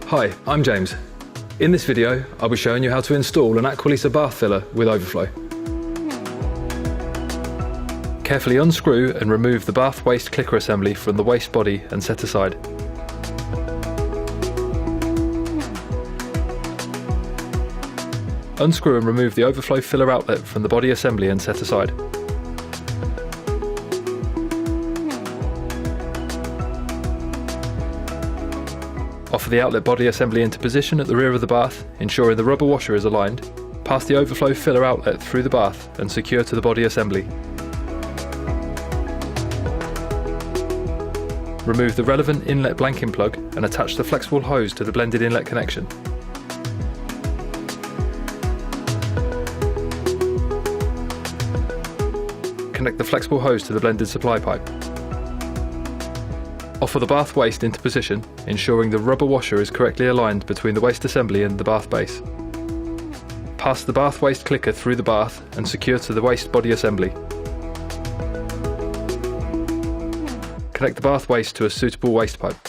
Hi, I'm James. In this video, I'll be showing you how to install an Aqualisa bath filler with overflow. Carefully unscrew and remove the bath waste clicker assembly from the waste body and set aside. Unscrew and remove the overflow filler outlet from the body assembly and set aside. Offer the outlet body assembly into position at the rear of the bath, ensuring the rubber washer is aligned. Pass the overflow filler outlet through the bath and secure to the body assembly. Remove the relevant inlet blanking plug and attach the flexible hose to the blended inlet connection. Connect the flexible hose to the blended supply pipe. Offer the bath waste into position, ensuring the rubber washer is correctly aligned between the waste assembly and the bath base. Pass the bath waste clicker through the bath and secure to the waste body assembly. Connect the bath waste to a suitable waste pipe.